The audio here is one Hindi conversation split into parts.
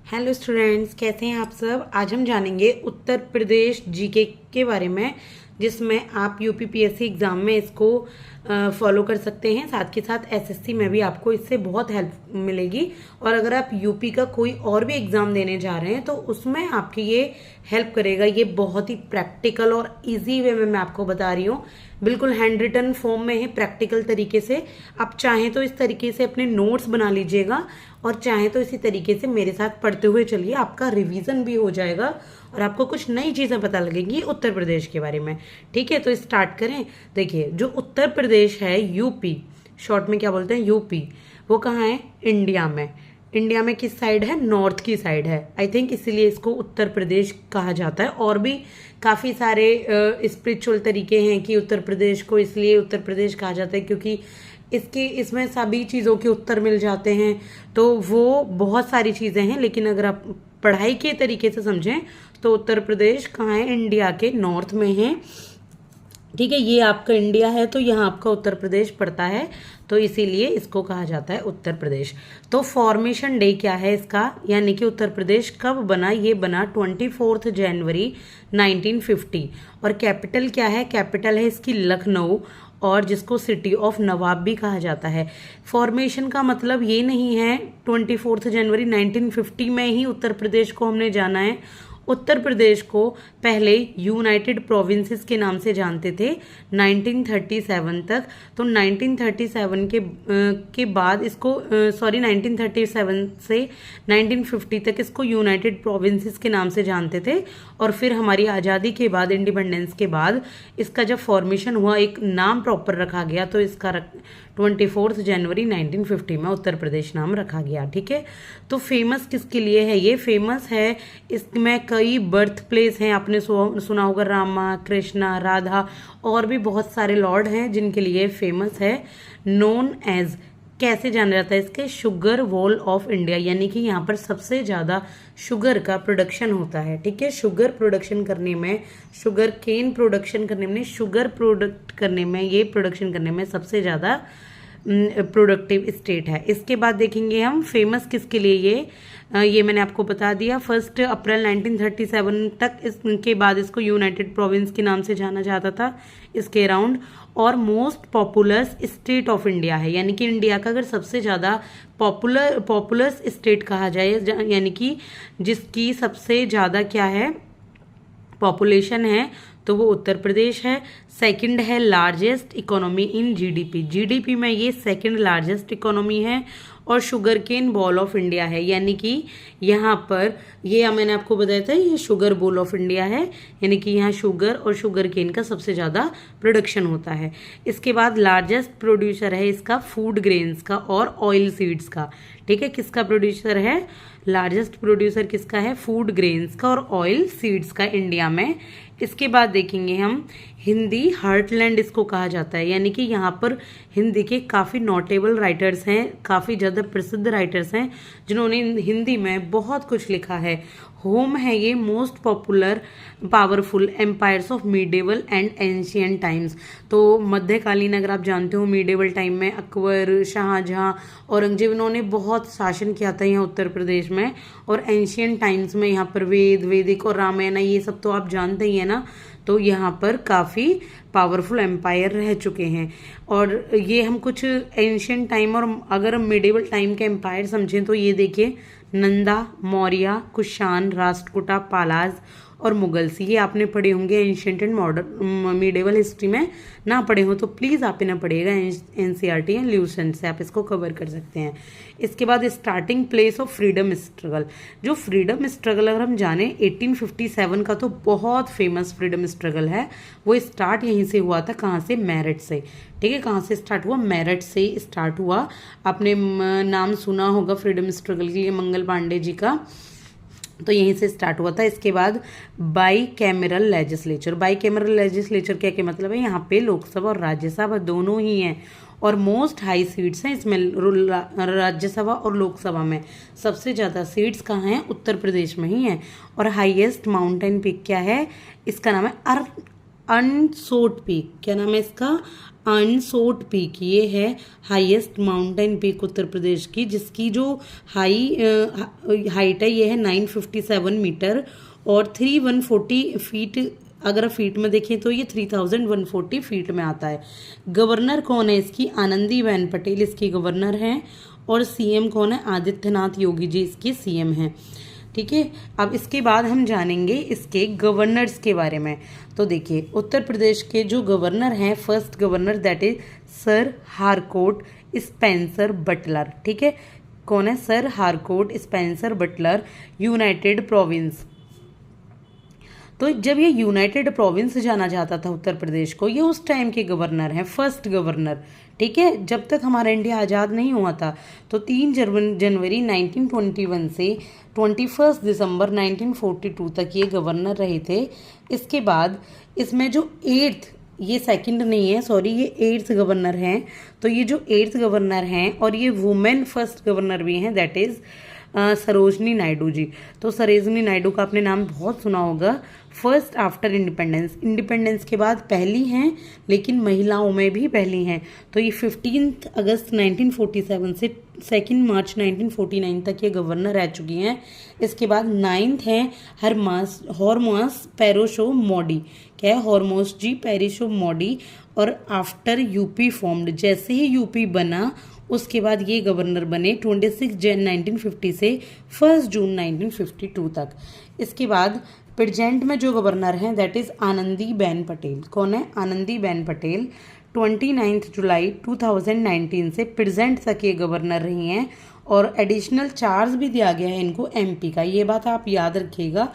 हेलो स्टूडेंट्स, कैसे हैं आप सब। आज हम जानेंगे उत्तर प्रदेश जीके के बारे में, जिसमें आप यूपीपीएससी एग्ज़ाम में इसको फॉलो कर सकते हैं। साथ के साथ एसएससी में भी आपको इससे बहुत हेल्प मिलेगी। और अगर आप यूपी का कोई और भी एग्ज़ाम देने जा रहे हैं तो उसमें आपकी ये हेल्प करेगा। ये बहुत ही प्रैक्टिकल और इजी वे में मैं आपको बता रही हूँ, बिल्कुल हैंड रिटन फॉर्म में है, प्रैक्टिकल तरीके से। आप चाहें तो इस तरीके से अपने नोट्स बना लीजिएगा और चाहें तो इसी तरीके से मेरे साथ पढ़ते हुए चलिए, आपका रिवीजन भी हो जाएगा और आपको कुछ नई चीज़ें पता लगेंगी उत्तर प्रदेश के बारे में। ठीक है, तो स्टार्ट करें। देखिए, जो उत्तर प्रदेश है, यूपी शॉर्ट में क्या बोलते हैं, यूपी, वो कहाँ है? इंडिया में। इंडिया में किस साइड है? नॉर्थ की साइड है आई थिंक, इसीलिए इसको उत्तर प्रदेश कहा जाता है। और भी काफ़ी सारे स्पिरिचुअल तरीके हैं कि उत्तर प्रदेश को इसलिए उत्तर प्रदेश कहा जाता है क्योंकि इसमें सभी चीज़ों के उत्तर मिल जाते हैं। तो वो बहुत सारी चीज़ें हैं, लेकिन अगर आप पढ़ाई के तरीके से समझें तो उत्तर प्रदेश कहाँ है? इंडिया के नॉर्थ में है। ठीक है, ये आपका इंडिया है तो यहाँ आपका उत्तर प्रदेश पड़ता है, तो इसीलिए इसको कहा जाता है उत्तर प्रदेश। तो फॉर्मेशन डे क्या है इसका, यानी कि उत्तर प्रदेश कब बना? ये बना 24 जनवरी 1950। और कैपिटल क्या है? कैपिटल है इसकी लखनऊ, और जिसको सिटी ऑफ नवाब भी कहा जाता है। फॉर्मेशन का मतलब ये नहीं है 24 जनवरी 1950 में ही उत्तर प्रदेश को हमने जाना है। उत्तर प्रदेश को पहले यूनाइटेड प्रोविंसेस के नाम से जानते थे 1937 तक। तो 1937 के बाद इसको 1937 से 1950 तक इसको यूनाइटेड प्रोविंसेस के नाम से जानते थे। और फिर हमारी आज़ादी के बाद, इंडिपेंडेंस के बाद, इसका जब फॉर्मेशन हुआ, एक नाम प्रॉपर रखा गया, तो इसका 24 जनवरी 1950 में उत्तर प्रदेश नाम रखा गया। ठीक है, तो फेमस किसके लिए है? ये फेमस है, इसमें कई बर्थ प्लेस हैं, आपने सुना होगा, रामा, कृष्णा, राधा, और भी बहुत सारे लॉर्ड हैं जिनके लिए फेमस है। नोन एज, कैसे जाना जाता है इसके? शुगर वॉल ऑफ इंडिया, यानी कि यहाँ पर सबसे ज़्यादा शुगर का प्रोडक्शन होता है। ठीक है, शुगर प्रोडक्शन करने में, शुगर केन प्रोडक्शन करने में, शुगर प्रोडक्ट करने में, ये प्रोडक्शन करने में सबसे ज़्यादा प्रोडक्टिव स्टेट है। इसके बाद देखेंगे हम फेमस किसके लिए। ये मैंने आपको बता दिया। 1 अप्रैल 1937 तक, इसके बाद इसको यूनाइटेड प्रोविंस के नाम से जाना जाता था, इसके अराउंड। और most populous state of India है, यानी कि इंडिया का अगर सबसे ज़्यादा पॉपुलस स्टेट कहा जाए, यानी कि जिसकी सबसे ज़्यादा क्या है, पॉपुलेशन है, तो वो उत्तर प्रदेश है। सेकंड है largest economy in GDP, GDP में ये सेकंड लार्जेस्ट इकोनॉमी है। और sugar cane bowl of India है, यानी कि यहाँ पर, ये मैंने आपको बताया था, ये शुगर बॉल ऑफ इंडिया है, यानी कि यहाँ शुगर और शुगर केन का सबसे ज़्यादा प्रोडक्शन होता है। इसके बाद लार्जेस्ट प्रोड्यूसर है इसका फूड ग्रेन्स का और ऑयल सीड्स का। ठीक है, किसका प्रोड्यूसर है? लार्जेस्ट प्रोड्यूसर किसका है? फूड ग्रेन्स का और ऑयल सीड्स का इंडिया में। इसके बाद देखेंगे हम हिंदी हार्टलैंड इसको कहा जाता है, यानी कि यहाँ पर हिंदी के काफ़ी नोटेबल राइटर्स हैं, काफ़ी ज़्यादा प्रसिद्ध राइटर्स हैं जिन्होंने हिंदी में बहुत कुछ लिखा है। होम है ये most popular powerful empires of medieval and ancient times. तो मध्यकालीन, अगर आप जानते हो, मिडेवल टाइम में अकबर, शाहजहां, औरंगजेब, इन्होंने बहुत शासन किया था यहाँ उत्तर प्रदेश में। और एंशियंट टाइम्स में यहाँ पर वैदिक और रामायण, ये सब तो आप जानते ही है ना। तो यहाँ पर काफ़ी पावरफुल एम्पायर रह चुके हैं। और ये हम कुछ एंशियंट टाइम, और अगर हम मिडेवल टाइम के एम्पायर समझें तो ये देखिए, नंदा, मौर्य, कुषाण, राष्ट्रकूटा, पालाज और मुगल्स, ये आपने पढ़े होंगे ancient and modern medieval history में। ना पढ़े हो तो प्लीज़ आप इन्हें पढ़िएगा, एनसीईआरटी एंड ल्यूसेंट से आप इसको कवर कर सकते हैं। इसके बाद starting place of freedom struggle, जो फ्रीडम स्ट्रगल अगर हम जाने, 1857 का तो बहुत फेमस फ्रीडम स्ट्रगल है, वो स्टार्ट यहीं से हुआ था। कहाँ से? मेरठ से। ठीक है, कहाँ से स्टार्ट हुआ? मेरठ से स्टार्ट हुआ। आपने नाम सुना होगा फ्रीडम स्ट्रगल के लिए मंगल पांडे जी का, तो यहीं से स्टार्ट हुआ था। इसके बाद by cameral legislature, by cameral legislature क्या क्या मतलब है? यहाँ पे लोकसभा और राज्यसभा दोनों ही हैं, और मोस्ट हाई सीट्स हैं इसमें, राज्यसभा और लोकसभा में सबसे ज़्यादा सीट्स कहाँ हैं? उत्तर प्रदेश में ही हैं। और हाईएस्ट माउंटेन पीक क्या है? इसका नाम है अनसोट पीक। क्या नाम है इसका? अनसोट पीक, ये है highest mountain peak Uttar Pradesh की, जिसकी जो हाइट है ये है 957 मीटर और 3140 फीट। अगर आप फीट में देखें तो ये 3140 फीट में आता है। गवर्नर कौन है इसकी? आनंदीबेन पटेल इसकी गवर्नर हैं। और सीएम कौन है? आदित्यनाथ योगी जी इसके सीएम हैं। ठीक है, अब इसके बाद हम जानेंगे इसके गवर्नर्स के बारे में। तो देखिए, उत्तर प्रदेश के जो गवर्नर हैं, first governor that is sir Harcourt Spencer Butler. ठीक है, कौन है? Sir Harcourt Spencer Butler, United Province. तो जब ये यूनाइटेड प्रोविंस जाना जाता था उत्तर प्रदेश को, ये उस टाइम के गवर्नर हैं, फर्स्ट गवर्नर। ठीक है, जब तक हमारा इंडिया आज़ाद नहीं हुआ था। तो 3 जनवरी 1921 से 21 दिसंबर 1942 तक ये गवर्नर रहे थे। इसके बाद इसमें जो 8th, ये सेकंड नहीं है, सॉरी, ये 8th गवर्नर हैं। तो ये जो 8th गवर्नर हैं और ये वुमेन फर्स्ट गवर्नर भी हैं, दैट इज़ सरोजनी नायडू जी। तो सरोजनी नायडू का आपने नाम बहुत सुना होगा। फर्स्ट आफ्टर इंडिपेंडेंस, इंडिपेंडेंस के बाद पहली हैं, लेकिन महिलाओं में भी पहली हैं। तो ये 15 अगस्त 1947 से 2 मार्च 1949 तक ये गवर्नर रह चुकी हैं। इसके बाद 9th हैं हॉर्मोस पेरोशो मोडी। क्या है? हॉर्मोस जी पेरिशो मोडी। और आफ्टर यूपी फॉर्म्ड, जैसे ही यूपी बना उसके बाद ये गवर्नर बने 26 जन 1950 से 1 जून 1952 तक। इसके बाद प्रेजेंट में जो गवर्नर हैं दैट इज़ आनंदीबेन पटेल। कौन है? आनंदीबेन पटेल 29 जुलाई 2019 से प्रेजेंट तक ये गवर्नर रही हैं। और एडिशनल चार्ज भी दिया गया है इनको एमपी का, ये बात आप याद रखिएगा।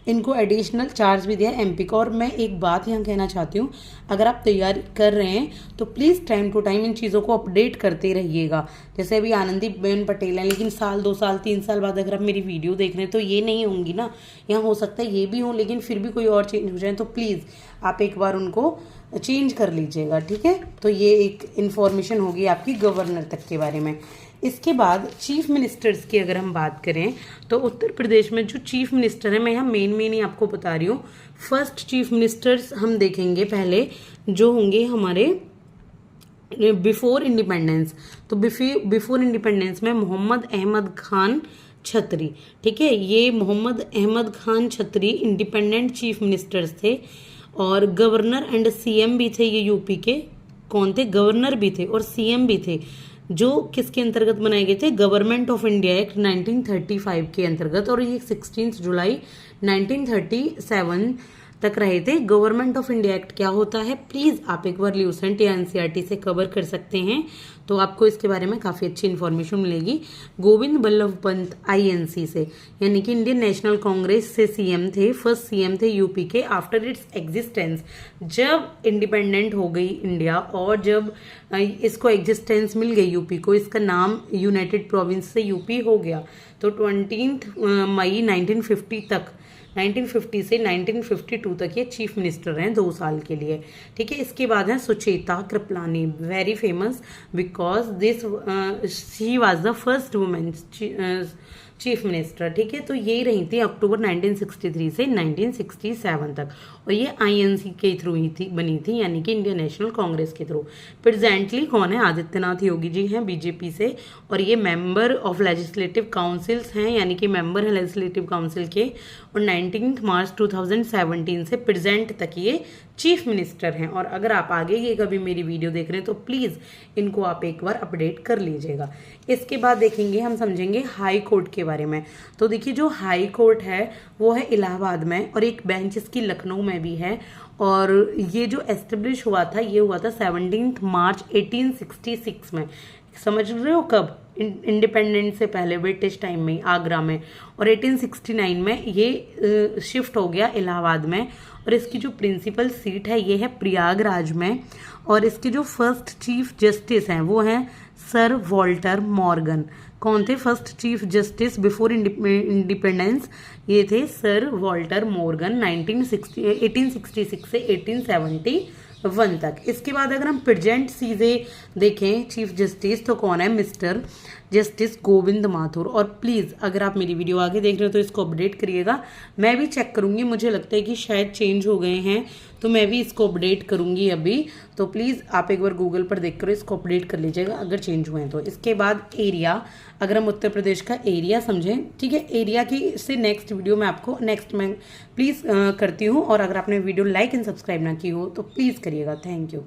इनको एडिशनल चार्ज भी दिया है एमपी का। और मैं एक बात यहाँ कहना चाहती हूँ, अगर आप तैयारी कर रहे हैं तो प्लीज़ टाइम टू टाइम इन चीज़ों को अपडेट करते रहिएगा। जैसे अभी आनंदीबेन पटेल हैं, लेकिन साल 2 साल 3 साल बाद अगर आप मेरी वीडियो देख रहे हैं तो ये नहीं होंगी ना। यहाँ हो सकता है ये भी हो, लेकिन फिर भी कोई और चेंज हो जाए, तो प्लीज़ आप एक बार उनको चेंज कर लीजिएगा। ठीक है, तो ये एक इन्फॉर्मेशन होगी आपकी गवर्नर तक के बारे में। इसके बाद चीफ मिनिस्टर्स की अगर हम बात करें तो उत्तर प्रदेश में जो चीफ मिनिस्टर है, मैं यहाँ मेन ही आपको बता रही हूँ। फर्स्ट चीफ मिनिस्टर्स हम देखेंगे पहले, जो होंगे हमारे बिफोर इंडिपेंडेंस। तो बिफोर इंडिपेंडेंस में मोहम्मद अहमद खान छतरी। ठीक है, ये मोहम्मद अहमद खान छतरी इंडिपेंडेंट चीफ मिनिस्टर्स थे। और गवर्नर एंड सीएम भी थे ये यूपी के। कौन थे? गवर्नर भी थे और सीएम भी थे, जो किसके अंतर्गत बनाए गए थे? गवर्नमेंट ऑफ इंडिया एक्ट 1935 के अंतर्गत। और ये 16 जुलाई 1937 तक रहे थे। गवर्नमेंट ऑफ इंडिया एक्ट क्या होता है, प्लीज़ आप एक बार ल्यूसेंट या एनसीईआरटी से कवर कर सकते हैं, तो आपको इसके बारे में काफ़ी अच्छी इन्फॉर्मेशन मिलेगी। गोविंद बल्लभ पंत आईएनसी से, यानी कि इंडियन नेशनल कांग्रेस से सीएम थे, फर्स्ट सीएम थे यूपी के आफ्टर इट्स एग्जिस्टेंस। जब इंडिपेंडेंट हो गई इंडिया और जब इसको एग्जिस्टेंस मिल गई यूपी को, इसका नाम यूनाइटेड प्रोविंस से यूपी हो गया। तो 20 मई 1950 से 1952 तक ये चीफ मिनिस्टर हैं 2 साल के लिए। ठीक है, इसके बाद है Sucheta Kripalani, very famous because this she was the first women chief minister. ठीक है, तो ये रही थी अक्टूबर 1963 से 1967 तक। और ये आईएनसी के थ्रू ही थी, बनी थी, यानी कि इंडियन नेशनल कांग्रेस के थ्रू। प्रेजेंटली कौन है? आदित्यनाथ योगी जी हैं बीजेपी से। और ये मेंबर ऑफ लेजिस्लेटिव काउंसिल्स हैं, यानी कि मेंबर हैं लेजिस्लेटिव काउंसिल के। और 19 मार्च 2017 से प्रेजेंट तक ये चीफ मिनिस्टर हैं। और अगर आप आगे ये कभी मेरी वीडियो देख रहे हैं तो प्लीज़ इनको आप एक बार अपडेट कर लीजिएगा। इसके बाद देखेंगे, हम समझेंगे हाई कोर्ट के बारे में। तो देखिए, जो हाई कोर्ट है वो है इलाहाबाद में, और एक बेंच इसकी लखनऊ में भी है। और ये जो एस्टेब्लिश हुआ था, ये हुआ था 17 मार्च 1866 में। समझ रहे हो कब? इंडिपेंडेंस से पहले, ब्रिटिश टाइम में, आगरा में। और 1869 में ये शिफ्ट हो गया इलाहाबाद में। और इसकी जो प्रिंसिपल सीट है ये है प्रयागराज में। और इसके जो फर्स्ट चीफ जस्टिस हैं वो हैं सर वॉल्टर मॉर्गन। कौन थे first chief justice before independence? ये थे सर वॉल्टर मॉर्गन 1866 से 1871 तक। इसके बाद अगर हम प्रेजेंट चीज़ें देखें चीफ जस्टिस, तो कौन है? Mister justice Govind Mathur. और प्लीज़ अगर आप मेरी वीडियो आगे देख रहे हो तो इसको अपडेट करिएगा, मैं भी चेक करूँगी, मुझे लगता है कि शायद चेंज हो गए हैं तो मैं भी इसको अपडेट करूँगी अभी। तो प्लीज़ आप एक बार गूगल पर देख कर इसको अपडेट कर लीजिएगा अगर चेंज हुए हैं तो। इसके बाद एरिया, अगर हम उत्तर प्रदेश का एरिया समझें, ठीक है, एरिया की से नेक्स्ट वीडियो मैं आपको नेक्स्ट में प्लीज़ करती हूँ। और अगर आपने वीडियो लाइक एंड सब्सक्राइब ना की हो तो प्लीज़ करिएगा। Thank you.